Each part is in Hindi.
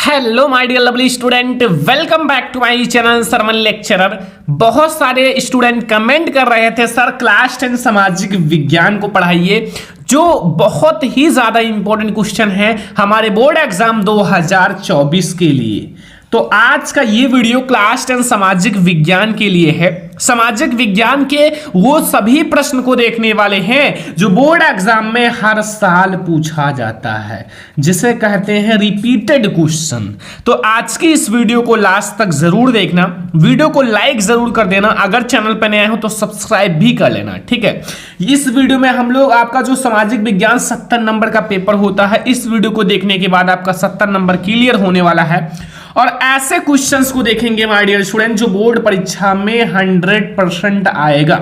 Hello my dear lovely student, welcome back to my channel सरमन लेक्चरर। बहुत सारे स्टूडेंट कमेंट कर रहे थे सर क्लास 10 सामाजिक विज्ञान को पढ़ाइए, जो बहुत ही ज्यादा इंपॉर्टेंट क्वेश्चन है हमारे बोर्ड एग्जाम 2024 के लिए। तो आज का ये वीडियो क्लास 10 सामाजिक विज्ञान के लिए है। सामाजिक विज्ञान के वो सभी प्रश्न को देखने वाले हैं जो बोर्ड एग्जाम में हर साल पूछा जाता है, जिसे कहते हैं रिपीटेड क्वेश्चन। तो आज की इस वीडियो को लास्ट तक जरूर देखना, वीडियो को लाइक जरूर कर देना, अगर चैनल पर नए हो तो सब्सक्राइब भी कर लेना, ठीक है। इस वीडियो में हम लोग आपका जो सामाजिक विज्ञान 70 नंबर का पेपर होता है, इस वीडियो को देखने के बाद आपका 70 नंबर क्लियर होने वाला है। और ऐसे क्वेश्चंस को देखेंगे माय डियर स्टूडेंट जो बोर्ड परीक्षा में 100% आएगा,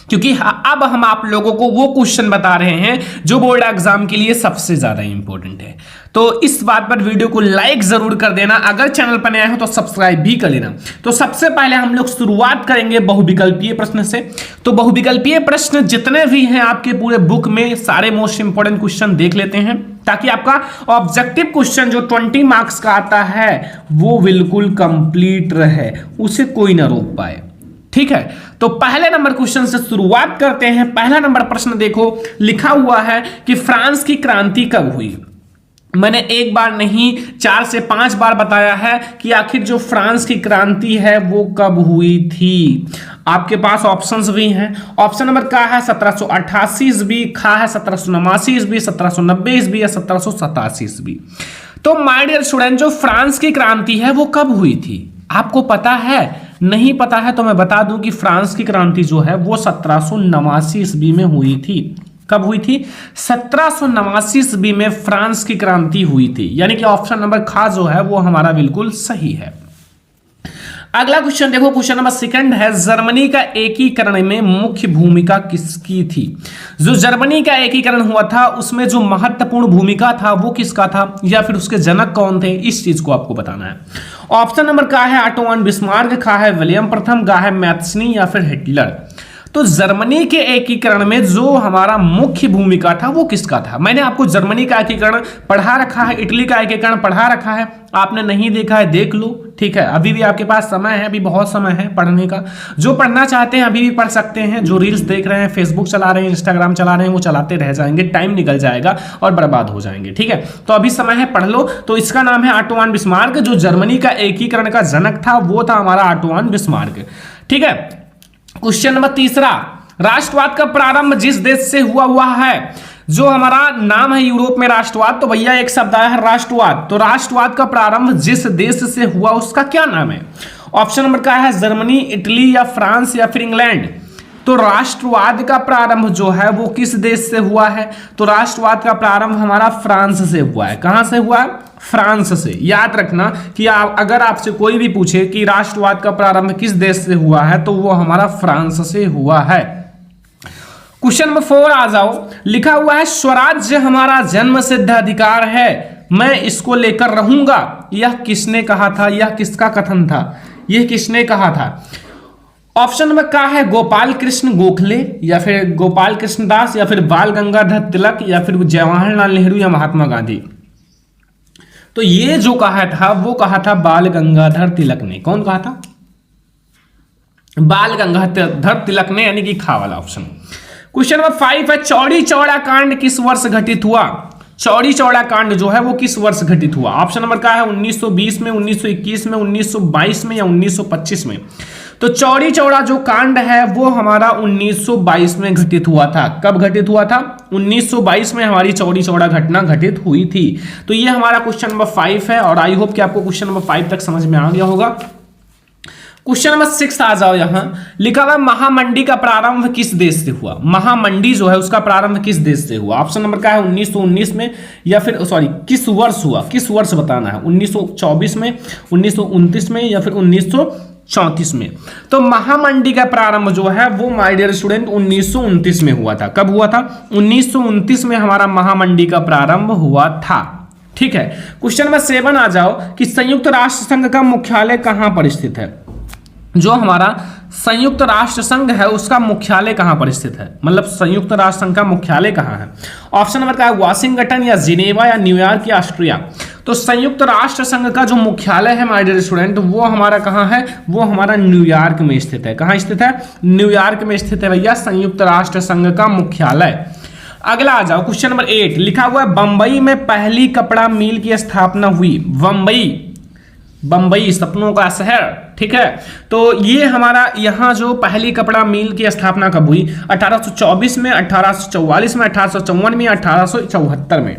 क्योंकि अब हम आप लोगों को वो क्वेश्चन बता रहे हैं जो बोर्ड एग्जाम के लिए सबसे ज्यादा इंपॉर्टेंट है। तो इस बात पर वीडियो को लाइक जरूर कर देना, अगर चैनल पर नया हो तो सब्सक्राइब भी कर लेना। तो सबसे पहले हम लोग शुरुआत करेंगे बहुविकल्पीय प्रश्न से। तो बहुविकल्पीय प्रश्न जितने भी हैं आपके पूरे बुक में, सारे मोस्ट इंपॉर्टेंट क्वेश्चन देख लेते हैं, ताकि आपका ऑब्जेक्टिव क्वेश्चन जो 20 मार्क्स का आता है वो बिल्कुल कंप्लीट रहे, उसे कोई ना रोक पाए, ठीक है। तो पहले नंबर क्वेश्चन से शुरुआत करते हैं। पहला नंबर प्रश्न देखो, लिखा हुआ है कि फ्रांस की क्रांति कब हुई। मैंने एक बार नहीं 4 से 5 बार बताया है कि आखिर जो फ्रांस की क्रांति है वो कब हुई थी। आपके पास ऑप्शंस भी हैं। ऑप्शन नंबर का है 1788 ईस्वी, खा है 1789 ईस्वी, 1790 ईस्वी या 1787 ईस्वी। तो माय डियर स्टूडेंट जो फ्रांस की क्रांति है वो कब हुई थी, आपको पता है? नहीं पता है तो मैं बता दूं कि फ्रांस की क्रांति जो है वो 1789 ईस्वी में हुई थी। कब हुई थी? 1789 ईस्वी में फ्रांस की क्रांति हुई थी, यानी कि ऑप्शन नंबर खा जो है वो हमारा बिल्कुल सही है। अगला क्वेश्चन देखो, क्वेश्चन नंबर 2 है, जर्मनी का एकीकरण में मुख्य भूमिका किसकी थी। जो जर्मनी का एकीकरण हुआ था उसमें जो महत्वपूर्ण भूमिका था वो किसका था, या फिर उसके जनक कौन थे, इस चीज को आपको बताना है। ऑप्शन नंबर का है ऑटो वन बिस्मार्क, खा है विलियम प्रथम, गा है मैथ्सनी या फिर हिटलर। तो जर्मनी के एकीकरण में जो हमारा मुख्य भूमिका था वो किसका था। मैंने आपको जर्मनी का एकीकरण पढ़ा रखा है, इटली का एकीकरण पढ़ा रखा है, आपने नहीं देखा है देख लो, ठीक है। अभी भी आपके पास समय है, अभी बहुत समय है पढ़ने का। जो पढ़ना चाहते हैं अभी भी पढ़ सकते हैं, जो रील्स देख रहे हैं, फेसबुक चला रहे हैं, इंस्टाग्राम चला रहे हैं, वो चलाते रह जाएंगे, टाइम निकल जाएगा और बर्बाद हो जाएंगे, ठीक है। तो अभी समय है, पढ़ लो। तो इसका नाम है ऑटो वन बिस्मार्क। जो जर्मनी का एकीकरण का जनक था वो था हमारा ऑटो वन बिस्मार्क, ठीक है। क्वेश्चन नंबर 3, राष्ट्रवाद का प्रारंभ जिस देश से हुआ है। जो हमारा नाम है यूरोप में राष्ट्रवाद, तो भैया एक शब्द आया है राष्ट्रवाद। तो राष्ट्रवाद का प्रारंभ जिस देश से हुआ उसका क्या नाम है। ऑप्शन नंबर का है जर्मनी, इटली या फ्रांस या फिर इंग्लैंड। तो राष्ट्रवाद का प्रारंभ जो है वो किस देश से हुआ है। तो राष्ट्रवाद का प्रारंभ हमारा फ्रांस से हुआ है। कहां से हुआ है? फ्रांस से। याद रखना कि अगर आपसे कोई भी पूछे कि राष्ट्रवाद का प्रारंभ किस देश से हुआ है तो वो हमारा फ्रांस से हुआ है। क्वेश्चन नंबर 4 आ जाओ, लिखा हुआ है स्वराज्य हमारा जन्म सिद्ध अधिकार है, मैं इसको लेकर रहूंगा। यह किसने कहा था, यह किसका कथन था, यह किसने कहा था। ऑप्शन नंबर का है गोपाल कृष्ण गोखले या फिर गोपाल कृष्ण दास या फिर बाल गंगाधर तिलक या फिर जवाहरलाल नेहरू या महात्मा गांधी। तो ये जो कहा था वो कहा था बाल गंगाधर तिलक ने। कौन कहा था? बाल गंगाधर तिलक ने, यानी कि खा वाला ऑप्शन। क्वेश्चन नंबर 5 है, चौड़ी चौड़ा कांड किस वर्ष घटित हुआ। चौड़ी चौड़ा कांड जो है वो किस वर्ष घटित हुआ। ऑप्शन नंबर का है 1920 में, 1921 में, 1922 में या 1925 में। तो चौड़ी चौड़ा जो कांड है वो हमारा 1922 में घटित हुआ था। कब घटित हुआ था? 1922 में हमारी चौड़ी चौड़ा घटना घटित हुई थी। तो ये हमारा क्वेश्चन नंबर 5 है और आई होप कि आपको क्वेश्चन नंबर 5 तक समझ में आ गया होगा। क्वेश्चन नंबर 6 आ जाओ, यहां लिखा हुआ महामंडी का प्रारंभ किस देश से हुआ। महामंडी जो है उसका प्रारंभ किस देश से हुआ। ऑप्शन नंबर का है 1919 में या फिर किस वर्ष हुआ, किस वर्ष बताना है। 1924 में, 1929 में या फिर 1934 में। तो महामंडी का प्रारंभ जो है वो माय डियर स्टूडेंट 1929 में हुआ था। कब हुआ था? 1929 में हमारा महामंडी का प्रारंभ हुआ था, ठीक है। क्वेश्चन नंबर 7 आ जाओ कि संयुक्त राष्ट्र संघ का मुख्यालय कहां पर स्थित है। जो हमारा संयुक्त राष्ट्र संघ है उसका मुख्यालय कहां पर स्थित है, मतलब संयुक्त राष्ट्र संघ का मुख्यालय कहां है। ऑप्शन नंबर का है वाशिंगटन या जिनेवा या न्यूयॉर्क या ऑस्ट्रिया। तो संयुक्त राष्ट्र संघ का जो मुख्यालय है माय डियर स्टूडेंट, वो हमारा कहाँ है, वो हमारा न्यूयॉर्क में स्थित है। कहाँ स्थित है, न्यूयॉर्क में स्थित है भैया संयुक्त राष्ट्र संघ का मुख्यालय। अगला आ जाओ, क्वेश्चन नंबर 8 लिखा हुआ है बंबई में पहली कपड़ा मिल की स्थापना हुई। बंबई सपनों का शहर, ठीक है। तो ये हमारा यहाँ जो पहली कपड़ा मिल की स्थापना कब हुई, 1824 में, 1844 में, 1854 में, 1874 में।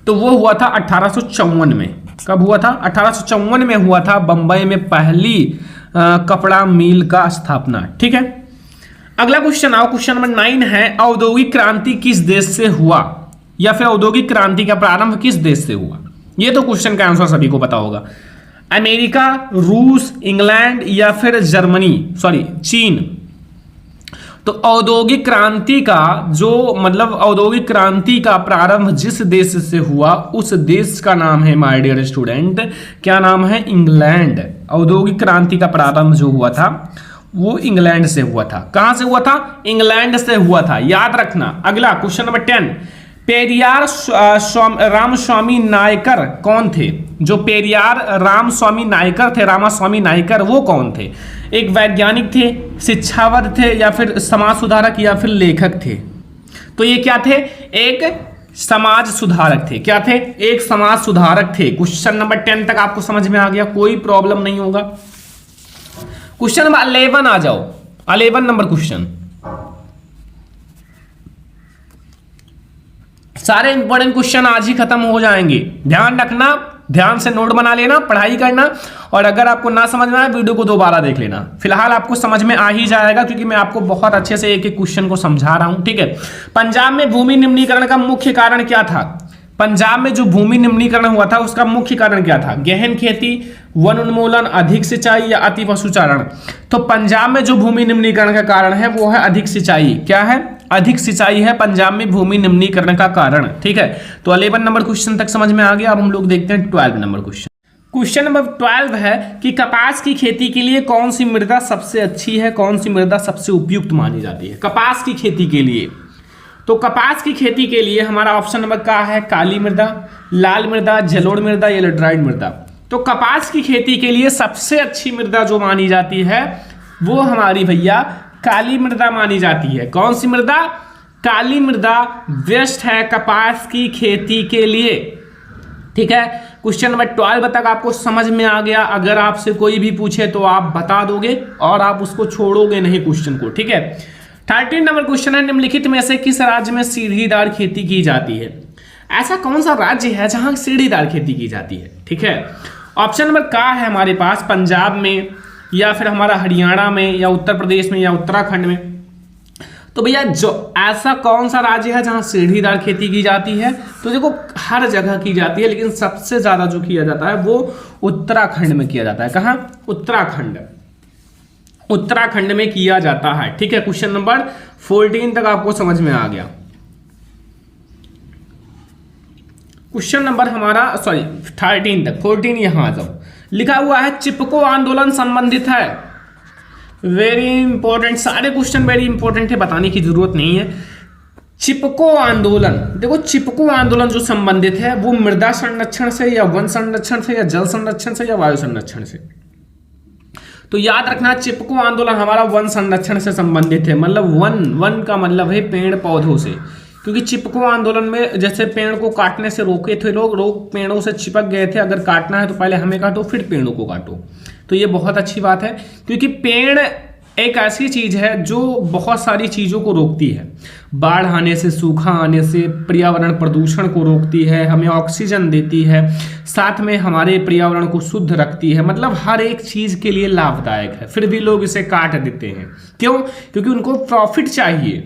तो वो हुआ था 1854 में। कब हुआ था, 1854 में हुआ था बंबई में पहली कपड़ा मिल का स्थापना, ठीक है। अगला क्वेश्चन आओ, क्वेश्चन नंबर 9 है औद्योगिक क्रांति किस देश से हुआ, या फिर औद्योगिक क्रांति का प्रारंभ किस देश से हुआ। ये तो क्वेश्चन का आंसर सभी को पता होगा। अमेरिका, रूस, इंग्लैंड या फिर जर्मनी, सॉरी चीन। तो औद्योगिक क्रांति का जो मतलब औद्योगिक क्रांति का प्रारंभ जिस देश से हुआ उस देश का नाम है माय डियर स्टूडेंट, क्या नाम है, इंग्लैंड। औद्योगिक क्रांति का प्रारंभ जो हुआ था वो इंग्लैंड से हुआ था। कहां से हुआ था, इंग्लैंड से हुआ था, याद रखना। अगला क्वेश्चन नंबर 10, पेरियार रामस्वामी नायकर कौन थे। जो पेरियार रामस्वामी नायकर थे, रामास्वामी नायकर, वो कौन थे। एक वैज्ञानिक थे, शिक्षाविद थे, या फिर समाज सुधारक, या फिर लेखक थे। तो ये क्या थे, एक समाज सुधारक थे। क्या थे, एक समाज सुधारक थे। क्वेश्चन नंबर 10 तक आपको समझ में आ गया, कोई प्रॉब्लम नहीं होगा। क्वेश्चन नंबर 11 आ जाओ, 11 नंबर क्वेश्चन। सारे इंपॉर्टेंट क्वेश्चन आज ही खत्म हो जाएंगे, ध्यान रखना, ध्यान से नोट बना लेना, पढ़ाई करना, और अगर आपको ना समझ में आए वीडियो को दोबारा देख लेना। फिलहाल आपको समझ में आ ही जाएगा क्योंकि मैं आपको बहुत अच्छे से एक एक क्वेश्चन को समझा रहा हूं, ठीक है। पंजाब में भूमि निम्नीकरण का मुख्य कारण क्या था। पंजाब में जो भूमि निम्नीकरण हुआ था उसका मुख्य कारण क्या था, गहन खेती, वन उन्मूलन, अधिक सिंचाई या अति पशुचारण। तो पंजाब में जो भूमि निम्नीकरण का कारण है वो है अधिक सिंचाई। क्या है, अधिक सिंचाई है पंजाब में भूमि निम्नीकरण का कारण, ठीक है। तो 11 नंबर क्वेश्चन तक समझ में आ गया। अब हम लोग देखते हैं 12 नंबर क्वेश्चन। क्वेश्चन नंबर 12 है कि कपास की खेती के लिए कौन सी मृदा सबसे अच्छी है, कौन सी मृदा सबसे उपयुक्त मानी जाती है कपास की खेती के लिए। तो कपास की खेती के लिए हमारा ऑप्शन नंबर क्या है, काली मृदा, लाल मृदा, जलोढ़ मृदा या लेटराइट मृदा। तो कपास की खेती के लिए सबसे अच्छी मृदा जो मानी जाती है वो हमारी भैया काली मृदा मानी जाती है। कौन सी मृदा, काली मृदा बेस्ट है कपास की खेती के लिए, ठीक है। क्वेश्चन नंबर 12 तक आपको समझ में आ गया। अगर आपसे कोई भी पूछे तो आप बता दोगे और आप उसको छोड़ोगे नहीं क्वेश्चन को, ठीक है। 13 नंबर क्वेश्चन है निम्नलिखित में से किस राज्य में सीढ़ीदार खेती की जाती है। ऐसा कौन सा राज्य है जहां सीढ़ीदार खेती की जाती है, ठीक है। ऑप्शन नंबर का है हमारे पास पंजाब में, या फिर हमारा हरियाणा में, या उत्तर प्रदेश में, या उत्तराखंड में। तो भैया जो ऐसा कौन सा राज्य है जहां सीढ़ीदार खेती की जाती है, तो देखो हर जगह की जाती है लेकिन सबसे ज्यादा जो किया जाता है वो उत्तराखंड में किया जाता है। कहां, उत्तराखंड में किया जाता है, ठीक है। क्वेश्चन नंबर 14 तक आपको समझ में आ गया। क्वेश्चन नंबर हमारा 13 तक, 14 यहां आ जाओ। लिखा हुआ है चिपको आंदोलन संबंधित है। वेरी इंपॉर्टेंट, सारे क्वेश्चन वेरी इंपॉर्टेंट है, बताने की जरूरत नहीं है। चिपको आंदोलन, देखो चिपको आंदोलन जो संबंधित है वो मृदा संरक्षण से, या वन संरक्षण से, या जल संरक्षण से, या वायु संरक्षण से। तो याद रखना चिपको आंदोलन हमारा वन संरक्षण से संबंधित है। मतलब वन का मतलब है पेड़ पौधों से, क्योंकि चिपको आंदोलन में जैसे पेड़ को काटने से रोके थे लोग पेड़ों से चिपक गए थे, अगर काटना है तो पहले हमें काटो फिर पेड़ों को काटो। तो ये बहुत अच्छी बात है क्योंकि पेड़ एक ऐसी चीज है जो बहुत सारी चीजों को रोकती है। बाढ़ आने से, सूखा आने से, पर्यावरण प्रदूषण को रोकती है, हमें ऑक्सीजन देती है, साथ में हमारे पर्यावरण को शुद्ध रखती है। मतलब हर एक चीज के लिए लाभदायक है, फिर भी लोग इसे काट देते हैं। क्यों, क्योंकि उनको प्रॉफिट चाहिए।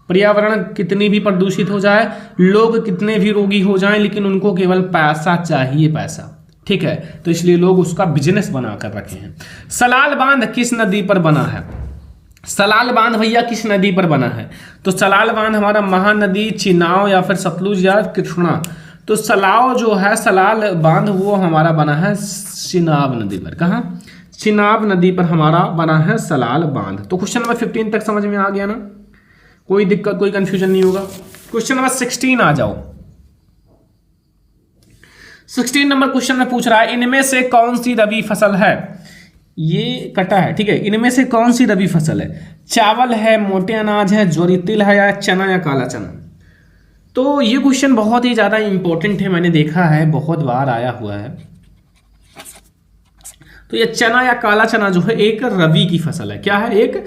पर्यावरण कितनी भी प्रदूषित हो जाए, लोग कितने भी रोगी हो जाएं, लेकिन उनको केवल पैसा चाहिए, पैसा, ठीक है। तो इसलिए लोग उसका बिजनेस बनाकर रखे हैं। सलाल बांध किस नदी पर बना है। सलाल बांध भैया किस नदी पर बना है। तो सलाल बांध हमारा महानदी, चिनाव, या फिर सतलुज, या कृष्णा। तो सलाव जो है, सलाल बांध वो हमारा बना है चिनाब नदी पर। कहाँ, चिनाब नदी पर हमारा बना है सलाल बांध। तो क्वेश्चन नंबर 15 तक समझ में आ गया ना, कोई दिक्कत कोई कंफ्यूजन नहीं होगा। क्वेश्चन नंबर 16 आ जाओ। 16 नंबर क्वेश्चन में पूछ रहा है इनमें से कौन सी रबी फसल है। ये कटा है, ठीक है। इनमें से कौन सी रबी फसल है? चावल है, मोटे अनाज है, ज्वारी तिल है, या चना या काला चना। तो ये क्वेश्चन बहुत ही ज्यादा इंपॉर्टेंट है, मैंने देखा है बहुत बार आया हुआ है। तो ये चना या काला चना जो है एक रबी की फसल है। क्या है? एक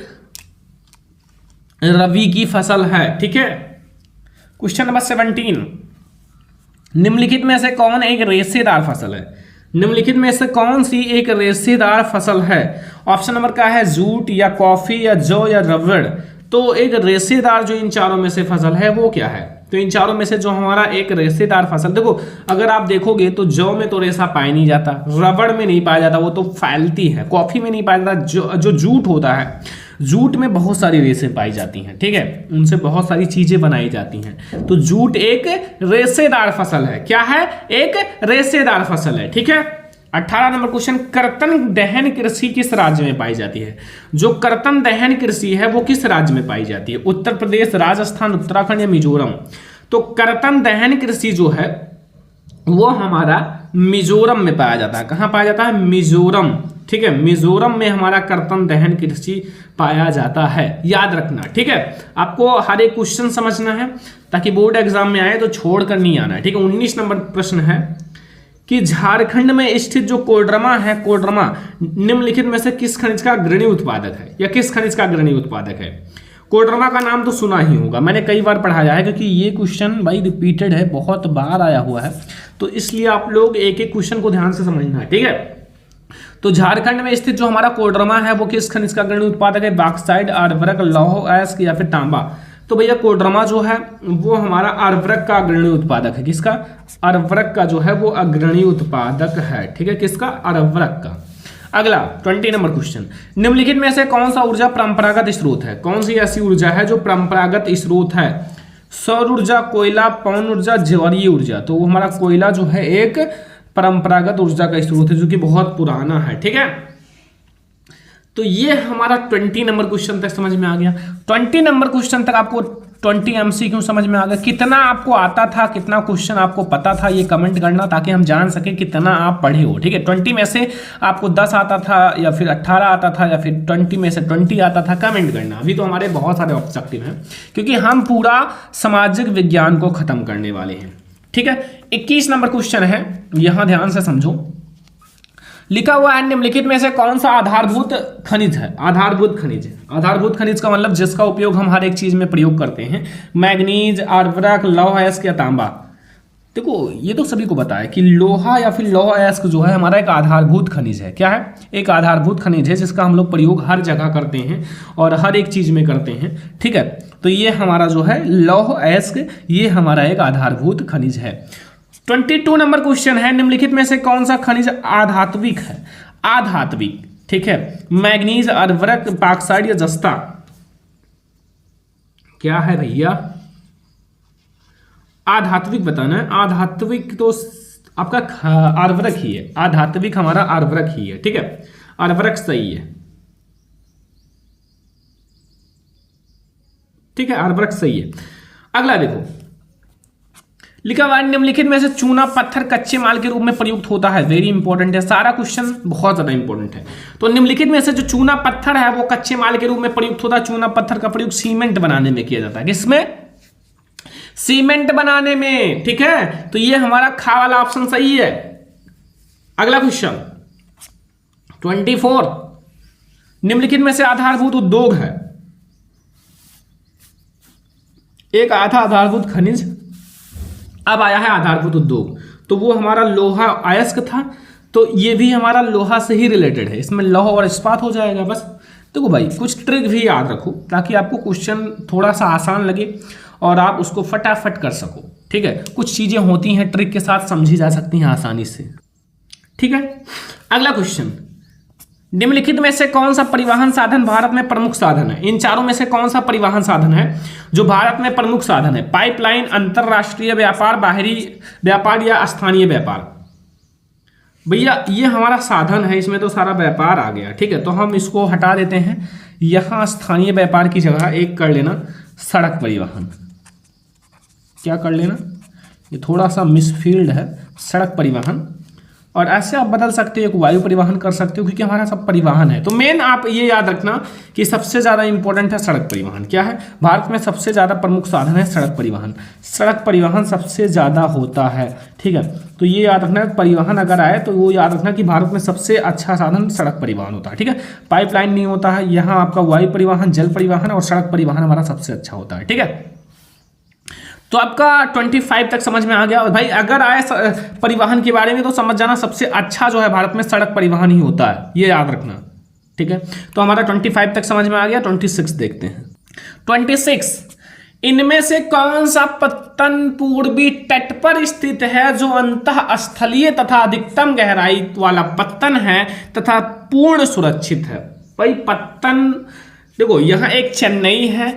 रबी की फसल है, ठीक है। क्वेश्चन नंबर 17, निम्नलिखित में से कौन एक रेशेदार फसल है? निम्नलिखित में से कौन सी एक रेशेदार फसल है? ऑप्शन नंबर क्या है? जूट या कॉफी या जौ या रबड़। तो एक रेशेदार जो इन चारों में से फसल है वो क्या है? तो इन चारों में से जो हमारा एक रेशेदार फसल, देखो अगर आप देखोगे तो जौ में तो रेशा पाया नहीं जाता, रबड़ में नहीं पाया जाता, वो तो फैलती है। कॉफी में नहीं पाया जाता। जो जूट होता है, जूट में बहुत सारी रेशें पाई जाती हैं, ठीक है, उनसे बहुत सारी चीजें बनाई जाती हैं। तो जूट एक रेशेदार फसल है। क्या है? एक रेशेदार फसल है, ठीक है। 18 नंबर क्वेश्चन, कर्तन दहन कृषि किस राज्य में पाई जाती है? जो कर्तन दहन कृषि है वो किस राज्य में पाई जाती है? उत्तर प्रदेश, राजस्थान, उत्तराखंड या मिजोरम। तो कर्तन दहन कृषि जो है वो हमारा मिजोरम में पाया जाता है। कहां पाया जाता है? मिजोरम, ठीक है। मिजोरम में हमारा कर्तन दहन कृषि पाया जाता है, याद रखना, ठीक है। आपको हर एक क्वेश्चन समझना है ताकि बोर्ड एग्जाम में आए तो छोड़ कर नहीं आना है, ठीक है। 19 नंबर प्रश्न है कि झारखंड में स्थित जो कोडरमा है, कोडरमा निम्नलिखित में से किस खनिज का अग्रणी उत्पादक है, या किस खनिज का अग्रणी उत्पादक है? कोडरमा का नाम तो सुना ही होगा, मैंने कई बार पढ़ाया है, क्योंकि ये क्वेश्चन भाई रिपीटेड है, बहुत बार आया हुआ है, तो इसलिए आप लोग एक एक क्वेश्चन को ध्यान से समझना है, ठीक है। तो झारखंड में स्थित जो हमारा कोडरमा है वो किस खनिज का अग्रणी उत्पादक है? बॉक्साइट, अर्वरक, लौह अयस्क या फिर तांबा। तो भैया कोडरमा जो है वो हमारा अर्वरक का अग्रणी उत्पादक है। किसका? अर्वरक का जो है वो अग्रणी उत्पादक है, ठीक है। किसका? अर्वरक का। अगला 20 नंबर क्वेश्चन, निम्नलिखित में से कौन सा ऊर्जा परंपरागत स्रोत है? कौन सी ऐसी ऊर्जा है जो परंपरागत स्रोत है? सौर ऊर्जा, कोयला, पवन ऊर्जा, ज्वारीय ऊर्जा। तो वो हमारा कोयला जो है एक परंपरागत ऊर्जा का स्रोत है जो कि बहुत पुराना है, ठीक है। तो ये हमारा 20 नंबर क्वेश्चन तक समझ में आ गया। 20 नंबर क्वेश्चन तक आपको 20 MCQ समझ में आ गया। कितना आपको आता था, कितना क्वेश्चन आपको पता था, ये कमेंट करना ताकि हम जान सकें कितना आप पढ़े हो, ठीक है। 20 में से आपको 10 आता था या फिर 18 आता था या फिर 20 में से 20 आता था, कमेंट करना। अभी तो हमारे बहुत सारे ऑब्जेक्टिव हैं क्योंकि हम पूरा सामाजिक विज्ञान को खत्म करने वाले हैं, ठीक है। 21 नंबर क्वेश्चन है, यहां ध्यान से समझो। लिखा हुआ है निम्नलिखित में से कौन सा आधारभूत खनिज है? आधारभूत खनिज है। आधारभूत खनिज का मतलब जिसका उपयोग हम हर एक चीज में प्रयोग करते हैं। मैग्नीज, अर्वरक, लौह अयस्क या तांबा। देखो ये तो सभी को पता है कि लोहा या फिर लौह अयस्क जो है हमारा एक आधारभूत खनिज है। क्या है? एक आधारभूत खनिज है जिसका हम लोग प्रयोग हर जगह करते हैं और हर एक चीज में करते हैं, ठीक है। तो ये हमारा जो है लौह अयस्क, ये हमारा एक आधारभूत खनिज है। 22 नंबर क्वेश्चन है, निम्नलिखित में से कौन सा खनिज आधात्विक है? आधात्विक, ठीक है। मैग्नीज, अर्वरक, बॉक्साइट या जस्ता। क्या है भैया? आधात्विक बताना है। आधात्विक तो आपका अर्वरक ही है। आधात्विक हमारा अर्वरक ही है, ठीक है। अर्वरक सही है, ठीक है, अर्वरक सही है। अगला देखो, लिखा हुआ निम्नलिखित में से चूना पत्थर कच्चे माल के रूप में प्रयुक्त होता है। वेरी इंपॉर्टेंट है, सारा क्वेश्चन बहुत ज्यादा इंपॉर्टेंट है। तो निम्नलिखित में से जो चूना पत्थर है वो कच्चे माल के रूप में प्रयुक्त होता है। चूना पत्थर का प्रयोग सीमेंट बनाने में किया जाता है। किसमें? सीमेंट बनाने में, ठीक है। तो ये हमारा खा वाला ऑप्शन सही है। अगला क्वेश्चन 24, निम्नलिखित में से आधारभूत उद्योग है। एक आधा आधारभूत खनिज, अब आया है आधारभूत उद्योग, तो वो हमारा लोहा अयस्क था। तो ये भी हमारा लोहा से ही रिलेटेड है, इसमें लौह और इस्पात हो जाएगा। बस देखो भाई कुछ ट्रिक भी याद रखो ताकि आपको क्वेश्चन थोड़ा सा आसान लगे और आप उसको फटाफट कर सको, ठीक है। कुछ चीजें होती हैं ट्रिक के साथ समझी जा सकती हैं आसानी से, ठीक है। अगला क्वेश्चन, निम्नलिखित में से कौन सा परिवहन साधन भारत में प्रमुख साधन है? इन चारों में से कौन सा परिवहन साधन है जो भारत में प्रमुख साधन है? पाइपलाइन, अंतरराष्ट्रीय व्यापार, बाहरी व्यापार या स्थानीय व्यापार। भैया ये हमारा साधन है, इसमें तो सारा व्यापार आ गया, ठीक है। तो हम इसको हटा देते हैं, यहां स्थानीय व्यापार की जगह एक कर लेना सड़क परिवहन। क्या कर लेना? ये थोड़ा सा मिसफील्ड है, सड़क परिवहन, और ऐसे आप बदल सकते हो, एक वायु परिवहन कर सकते हो, क्योंकि हमारा सब परिवहन है। तो मेन आप ये याद रखना कि सबसे ज़्यादा इंपॉर्टेंट है सड़क परिवहन। क्या है? भारत में सबसे ज़्यादा प्रमुख साधन है सड़क परिवहन। सड़क परिवहन सबसे ज़्यादा होता है, ठीक है। तो ये याद रखना, परिवहन अगर आए तो वो याद रखना कि भारत में सबसे अच्छा साधन सड़क परिवहन होता है, ठीक है। पाइपलाइन नहीं होता है। यहाँ आपका वायु परिवहन, जल परिवहन और सड़क परिवहन हमारा सबसे अच्छा होता है, ठीक है। तो आपका 25 तक समझ में आ गया। और भाई अगर आए परिवहन के बारे में तो समझ जाना सबसे अच्छा जो है भारत में सड़क परिवहन ही होता है, ये याद रखना, ठीक है। तो हमारा 25 तक समझ में आ गया। 26 देखते हैं। 26, इनमें से कौन सा पत्तन पूर्वी तट पर स्थित है जो अंतः स्थलीय तथा अधिकतम गहराई वाला पत्तन है तथा पूर्ण सुरक्षित है? भाई पत्तन देखो, यहाँ एक चेन्नई है,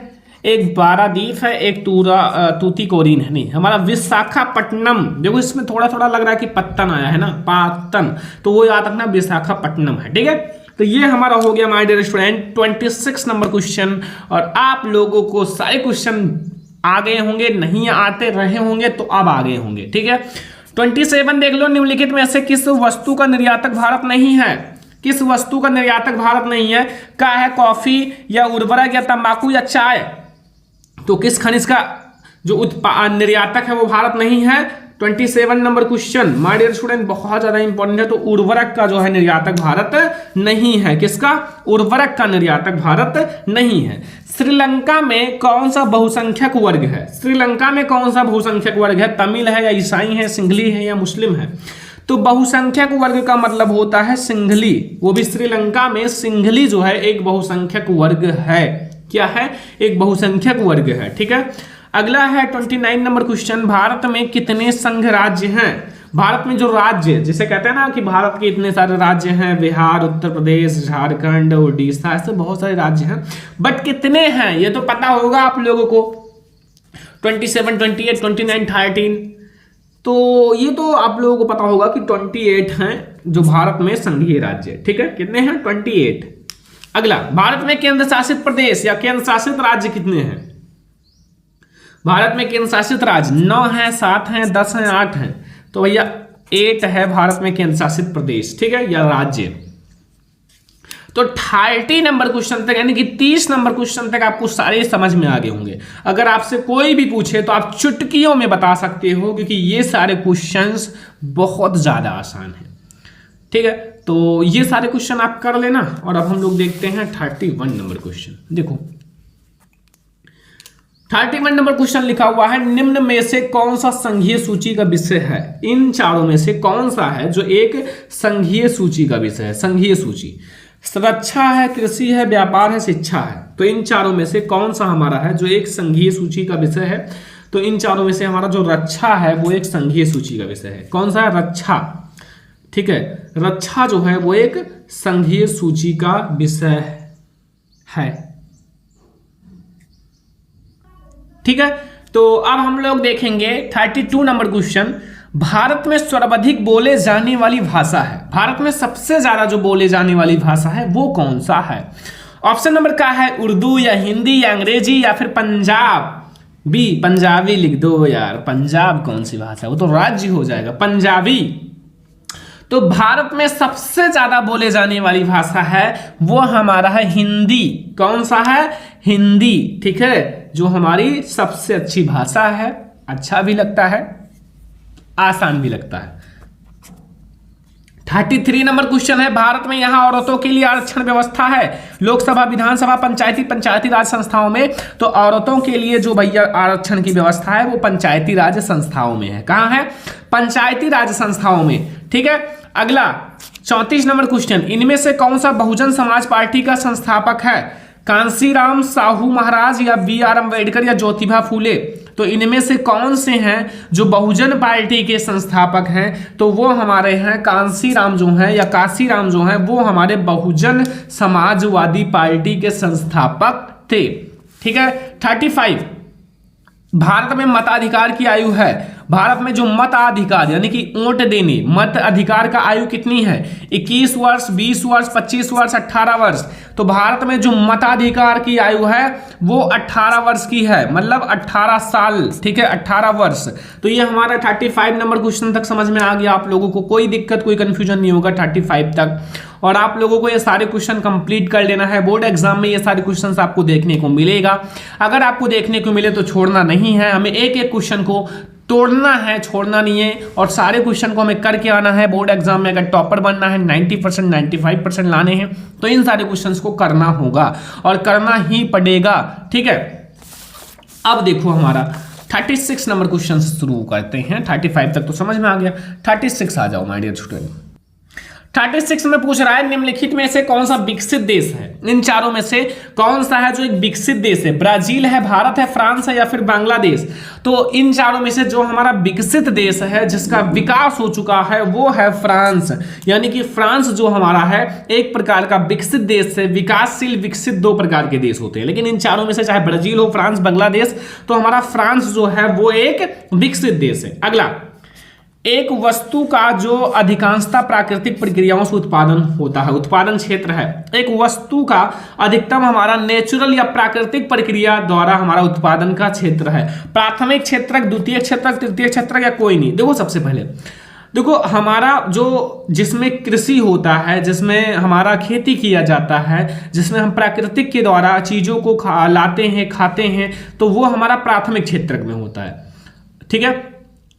एक पारादीप है, एक तूतीकोरिन है। नहीं, हमारा विशाखापट्टनम, देखो इसमें थोड़ा थोड़ा लग रहा है कि पत्तन आया है ना, पातन, तो वो याद रखना विशाखापट्टनम है, ठीक है। तो ये हमारा हो गया my dear student 26 number question. और आप लोगों को सारे क्वेश्चन आ गए होंगे, नहीं आते रहे होंगे तो अब आ गए होंगे, ठीक है। 27 देख लो, निम्नलिखित में से किस वस्तु का निर्यातक भारत नहीं है? किस वस्तु का निर्यातक भारत नहीं है? क्या है? कॉफी या उर्वरक या तंबाकू या चाय? तो किस खनिज का जो निर्यातक है वो भारत नहीं है? 27 number question my dear student बहुत ज्यादा इंपॉर्टेंट है। तो उर्वरक का जो है निर्यातक भारत नहीं है। किसका? उर्वरक का निर्यातक भारत नहीं है। श्रीलंका में कौन सा बहुसंख्यक वर्ग है? श्रीलंका में कौन सा बहुसंख्यक वर्ग है? तमिल है या ईसाई है, सिंघली है या मुस्लिम है? तो बहुसंख्यक वर्ग का मतलब होता है सिंघली। वो भी श्रीलंका में सिंघली जो है एक बहुसंख्यक वर्ग है। क्या है? एक बहुसंख्यक वर्ग है, ठीक है। अगला है 29 नंबर क्वेश्चन, भारत में कितने संघ राज्य हैं? भारत में जो राज्य, जिसे कहते हैं ना कि भारत के इतने सारे राज्य हैं, बिहार, उत्तर प्रदेश, झारखंड, उड़ीसा, ऐसे बहुत सारे राज्य हैं, बट कितने हैं ये तो पता होगा आप लोगों को। 27, 28, 29, 13, तो ये तो आप लोगों को पता होगा कि 28 हैं जो भारत में संघीय राज्य, ठीक है। कितने हैं? 28। अगला, भारत में केंद्र शासित प्रदेश या केंद्र शासित राज्य कितने हैं? भारत में केंद्र शासित राज्य 9 हैं, 7 हैं, 10 हैं, 8 हैं। तो भैया 8 है भारत में केंद्र शासित प्रदेश, ठीक है, या राज्य। तो 30 नंबर क्वेश्चन तक यानी कि 30 नंबर क्वेश्चन तक आपको सारे समझ में आ गए होंगे। अगर आपसे कोई भी पूछे तो आप चुटकियों में बता सकते हो, क्योंकि ये सारे क्वेश्चंस बहुत ज्यादा आसान हैं, ठीक है। तो ये सारे क्वेश्चन आप कर लेना। और अब हम लोग देखते हैं 31 नंबर क्वेश्चन। देखो 31 नंबर क्वेश्चन लिखा हुआ है, निम्न में से कौन सा संघीय सूची का विषय है? इन चारों में से कौन सा है जो एक संघीय सूची का विषय है? संघीय सूची, रक्षा है, कृषि है, व्यापार है, शिक्षा है। तो इन चारों में से कौन सा हमारा है जो एक संघीय सूची का विषय है? तो इन चारों में से हमारा जो रक्षा है वो एक संघीय सूची का विषय है। कौन सा है? रक्षा, ठीक है। रक्षा जो है वो एक संघीय सूची का विषय है, ठीक है। तो अब हम लोग देखेंगे 32 नंबर क्वेश्चन, भारत में सर्वाधिक बोले जाने वाली भाषा है। भारत में सबसे ज्यादा जो बोले जाने वाली भाषा है वो कौन सा है? ऑप्शन नंबर क्या है? उर्दू या हिंदी या अंग्रेजी या फिर पंजाबी? पंजाबी लिख दो यार, पंजाब कौन सी भाषा है? वो तो राज्य हो जाएगा। पंजाबी। तो भारत में सबसे ज्यादा बोले जाने वाली भाषा है वो हमारा है हिंदी। कौन सा है? हिंदी, ठीक है, जो हमारी सबसे अच्छी भाषा है। अच्छा भी लगता है, आसान भी लगता है। 33 नंबर क्वेश्चन है, भारत में यहाँ औरतों के लिए आरक्षण व्यवस्था है? लोकसभा, विधानसभा, पंचायती राज संस्थाओं में। तो औरतों के लिए जो भैया आरक्षण की व्यवस्था है वो पंचायती राज संस्थाओं में है। कहाँ है? पंचायती राज संस्थाओं में, ठीक है। अगला 34 नंबर क्वेश्चन, इनमें से कौन सा बहुजन समाज पार्टी का संस्थापक है? कांसीराम साहू महाराज या BR अम्बेडकर या ज्योतिबा फूले? तो इनमें से कौन से हैं जो बहुजन पार्टी के संस्थापक हैं? तो वो हमारे हैं कांसीराम जो हैं या काशीराम जो हैं, वो हमारे बहुजन समाजवादी पार्टी के संस्थापक थे, ठीक है। 35, भारत में मताधिकार की आयु है भारत में जो मताधिकार यानी कि वोट देने मत अधिकार का आयु कितनी है? 21 वर्ष, 20 वर्ष, 25 वर्ष, 18 वर्ष। तो भारत में जो मताधिकार की आयु है वो 18 वर्ष की है, मतलब 18 साल, ठीक है, 18 वर्ष। तो ये हमारा 35 नंबर क्वेश्चन तक समझ में आ गया आप लोगों को, कोई दिक्कत कोई कंफ्यूजन नहीं होगा 35 तक। और आप लोगों को ये सारे क्वेश्चन कंप्लीट कर लेना है, बोर्ड एग्जाम में ये सारे क्वेश्चंस आपको देखने को मिलेगा। अगर आपको देखने को मिले तो छोड़ना नहीं है, हमें एक एक क्वेश्चन को तोड़ना है, छोड़ना नहीं है, और सारे क्वेश्चन को हमें करके आना है। बोर्ड एग्जाम में अगर टॉपर बनना है, 90% 95% लाने हैं, तो इन सारे क्वेश्चंस को करना होगा और करना ही पड़ेगा, ठीक है। अब देखो हमारा 36 नंबर क्वेश्चन शुरू करते हैं। 35 तक तो समझ में आ गया, 36 आ जाओ माय डियर स्टूडेंट। 36 में पूछ रहा है निम्नलिखित में से कौन सा विकसित देश है? इन चारों में से कौन सा है जो एक विकसित देश है? ब्राजील है, भारत है, फ्रांस है या फिर बांग्लादेश? तो इन चारों में से जो हमारा विकसित देश है जिसका विकास हो चुका है वो है फ्रांस। यानी कि फ्रांस जो हमारा है एक प्रकार का विकसित देश है। विकासशील विकसित दो प्रकार के देश होते हैं, लेकिन इन चारों में से चाहे ब्राजील हो, फ्रांस, बांग्लादेश, तो हमारा फ्रांस जो है वो एक विकसित देश है। अगला, एक वस्तु का जो अधिकांशतः प्राकृतिक प्रक्रियाओं से उत्पादन होता है, उत्पादन क्षेत्र है। एक वस्तु का अधिकतम हमारा नेचुरल या प्राकृतिक प्रक्रिया द्वारा हमारा उत्पादन का क्षेत्र है। प्राथमिक क्षेत्रक, द्वितीय क्षेत्रक, तृतीय क्षेत्रक या कोई नहीं? देखो सबसे पहले देखो हमारा जो जिसमें कृषि होता है, जिसमें हमारा खेती किया जाता है, जिसमें हम प्राकृतिक के द्वारा चीजों को लाते हैं, खाते हैं, तो वो हमारा प्राथमिक क्षेत्रक में होता है, ठीक है।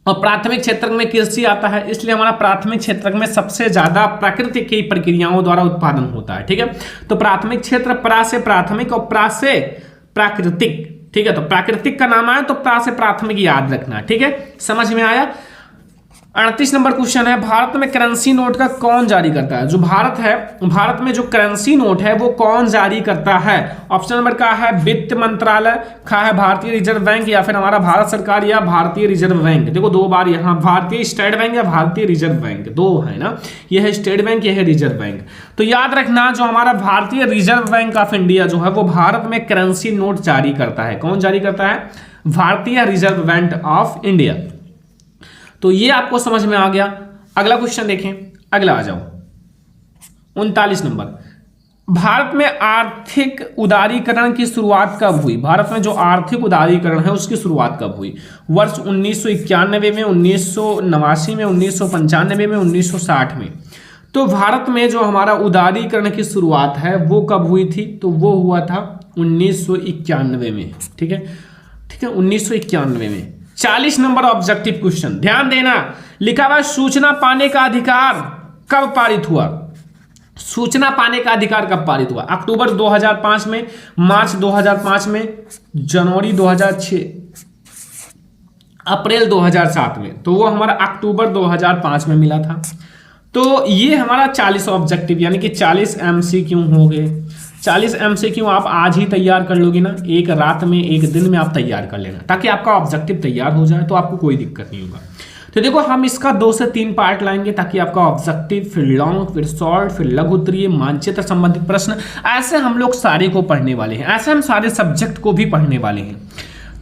और प्राथमिक क्षेत्र में कृषि आता है, इसलिए हमारा प्राथमिक क्षेत्र में सबसे ज्यादा प्राकृतिक की प्रक्रियाओं द्वारा उत्पादन होता है, ठीक है। तो प्राथमिक क्षेत्र प्रा से प्राथमिक और प्रा से प्राकृतिक, ठीक है। तो प्राकृतिक का नाम आया तो प्रा से प्राथमिक याद रखना, ठीक है, समझ में आया। 38 नंबर क्वेश्चन है, भारत में करेंसी नोट का कौन जारी करता है? जो भारत है, भारत में जो करेंसी नोट है वो कौन जारी करता है? ऑप्शन नंबर का है वित्त मंत्रालय, खा है भारतीय रिजर्व बैंक, या फिर हमारा भारत सरकार या भारतीय रिजर्व बैंक। देखो दो बार यहाँ भारतीय स्टेट बैंक या भारतीय रिजर्व बैंक दो है ना, यह है स्टेट बैंक, यह है रिजर्व बैंक। तो याद रखना जो हमारा भारतीय रिजर्व बैंक ऑफ इंडिया जो है वो भारत में करेंसी नोट जारी करता है। कौन जारी करता है? भारतीय रिजर्व बैंक ऑफ इंडिया। तो ये आपको समझ में आ गया। अगला क्वेश्चन देखें, अगला आ जाओ 39 नंबर, भारत में आर्थिक उदारीकरण की शुरुआत कब हुई? भारत में जो आर्थिक उदारीकरण है उसकी शुरुआत कब हुई? वर्ष 1991 में, 1989 में, 1995 में, 1960 में। तो भारत में जो हमारा उदारीकरण की शुरुआत है वो कब हुई थी? तो वो हुआ था 1991 में, ठीक है, ठीक है, 1991 में। 40 नंबर ऑब्जेक्टिव क्वेश्चन, ध्यान देना, लिखा हुआ सूचना पाने का अधिकार कब पारित हुआ? सूचना पाने का अधिकार कब पारित हुआ? अक्टूबर 2005 में, मार्च 2005 में, जनवरी 2006, अप्रैल 2007 में। तो वो हमारा अक्टूबर 2005 में मिला था। तो ये हमारा 40 ऑब्जेक्टिव यानी कि 40 MCQ हो गए। 40 MCQ आप आज ही तैयार कर लोगे ना, एक रात में, एक दिन में आप तैयार कर लेना, ताकि आपका ऑब्जेक्टिव तैयार हो जाए, तो आपको कोई दिक्कत नहीं होगा। तो देखो हम इसका 2 से 3 पार्ट लाएंगे, ताकि आपका ऑब्जेक्टिव, फिर लॉन्ग, फिर शॉर्ट, फिर लघु उत्तरीय, मानचित्र संबंधित प्रश्न, ऐसे हम लोग सारे को पढ़ने वाले हैं, ऐसे हम सारे सब्जेक्ट को भी पढ़ने वाले हैं।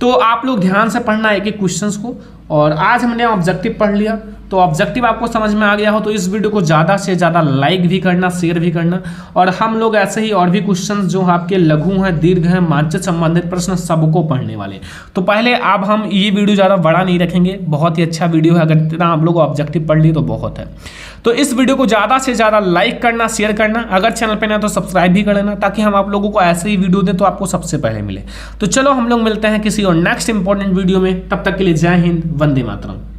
तो आप लोग ध्यान से पढ़ना एक एक क्वेश्चंस को। और आज हमने ऑब्जेक्टिव पढ़ लिया, तो ऑब्जेक्टिव आपको समझ में आ गया हो तो इस वीडियो को ज़्यादा से ज़्यादा लाइक भी करना, शेयर भी करना। और हम लोग ऐसे ही और भी क्वेश्चंस जो आपके लघु हैं, दीर्घ हैं, मानचित्र संबंधित प्रश्न सबको पढ़ने वाले। तो पहले अब हम ये वीडियो ज़्यादा बड़ा नहीं रखेंगे, बहुत ही अच्छा वीडियो है, अगर इतना आप लोग ऑब्जेक्टिव पढ़ लिए तो बहुत है। तो इस वीडियो को ज़्यादा से ज़्यादा लाइक करना, शेयर करना, अगर चैनल पे ना तो सब्सक्राइब भी कर लेना, ताकि हम आप लोगों को ऐसे ही वीडियो दें तो आपको सबसे पहले मिले। तो चलो हम लोग मिलते हैं किसी और नेक्स्ट इंपॉर्टेंट वीडियो में, तब तक के लिए जय हिंद, वंदे मातरम।